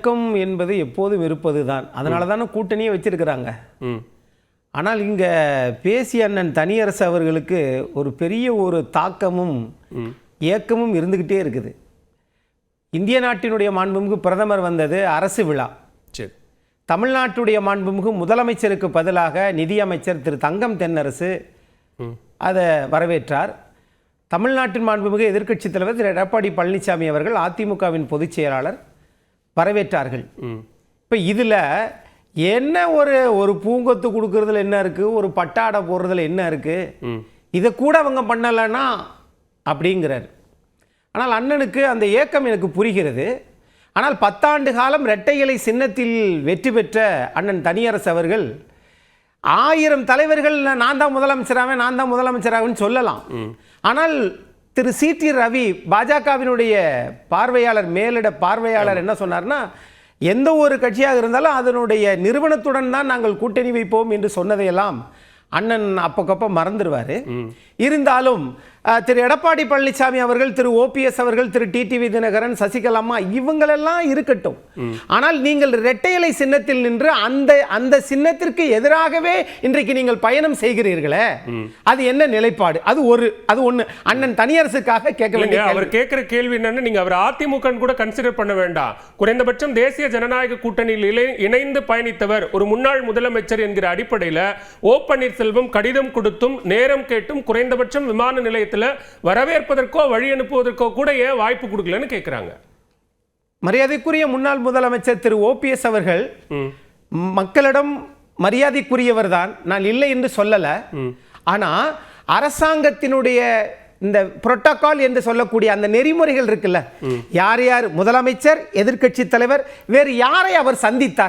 இணக்கம் என்பது எப்போதும் இருப்பது தான். அதனால தானே கூட்டணியே வச்சிருக்கிறாங்க. ஆனால் இங்கே பேசிய அண்ணன் தனியரசு அவர்களுக்கு ஒரு பெரிய ஒரு தாக்கமும் ஏக்கமும் இருந்துக்கிட்டே இருக்குது. இந்திய நாட்டினுடைய மாண்புமிகு பிரதமர் வந்தது அரசு விழா. சரி. தமிழ்நாட்டுடைய மாண்புமிகு முதலமைச்சருக்கு பதிலாக நிதியமைச்சர் திரு தங்கம் தென்னரசு அதை வரவேற்றார். தமிழ்நாட்டின் மாண்புமிகு எதிர்க்கட்சித் தலைவர் திரு எடப்பாடி பழனிசாமி அவர்கள் அதிமுகவின் பொதுச் செயலாளர் வரவேற்றார்கள். இப்போ இதில் என்ன ஒரு பூங்கொத்து கொடுக்கறதுல என்ன இருக்குது, ஒரு பட்டாடை போடுறதுல என்ன இருக்குது, இதை கூட அவங்க பண்ணலைன்னா அப்படிங்கிறார். ஆனால் அண்ணனுக்கு அந்த ஏக்கம் எனக்கு புரிகிறது. ஆனால் 10 ஆண்டு காலம் இரட்டை இலை சின்னத்தில் வெற்றி பெற்ற அண்ணன் தனியரசு அவர்கள் 1000 தலைவர்கள் நான் தான் முதலமைச்சராகன்னு சொல்லலாம். ஆனால் திரு சி.டி. ரவி பாஜகவினுடைய பார்வையாளர், மேலிட பார்வையாளர் என்ன சொன்னார்னா, எந்த ஒரு கட்சியாக இருந்தாலும் அதனுடைய நிறுவனத்துடன் தான் நாங்கள் கூட்டணி வைப்போம் என்று சொன்னதையெல்லாம் அண்ணன் அப்பக்கப்போ மறந்துடுவார். இருந்தாலும் திரு எடப்பாடி பழனிசாமி அவர்கள், திரு ஓபிஎஸ் அவர்கள், திரு டிடிவி தினகரன், சசிகலாமா இவங்களெல்லாம் இருக்கட்டும். ஆனால் நீங்கள் இரட்டை இலை சின்னத்தில் நின்று அந்த சின்னத்திற்கு எதிராகவே இன்றைக்கு நீங்கள் பயணம் செய்கிறீர்களே, அது என்ன நிலைப்பாடு? அது ஒன்று அண்ணன் தனியரசுக்காக கேட்க வேண்டிய அவர் கேட்கிற கேள்வி என்னன்னு, நீங்க அவர் அதிமுக கூட கன்சிடர் பண்ண வேண்டாம். குறைந்தபட்சம் தேசிய ஜனநாயக கூட்டணியில் இணைந்து பயணித்தவர் ஒரு முன்னாள் முதலமைச்சர் என்கிற அடிப்படையில் ஓ பன்னீர்செல்வம் கடிதம் கொடுத்தும் நேரம் கேட்டும் குறைந்தபட்சம் விமான நிலையத்தில் வரவேற்பதற்கோ வழி அனுப்புவதற்கோ கூட ஏன் வாய்ப்பு கொடுக்கலன்னு கேட்கிறாங்க. மரியாதைக்குரிய முன்னாள் முதலமைச்சர் திரு ஓபிஎஸ் அவர்கள் மக்களிடம் மரியாதைக்குரியவர் தான், நான் இல்லை என்று சொல்லல. ஆனா அரசாங்கத்தினுடைய இந்த புரோட்டோகால் என்று சொல்லக்கூடிய அந்த நெறிமுறைகள் இருக்குல்ல, யார் யார் முதலமைச்சர், எதிர்க்கட்சி தலைவர், வேறு யாரை அவர் சந்தித்தார்?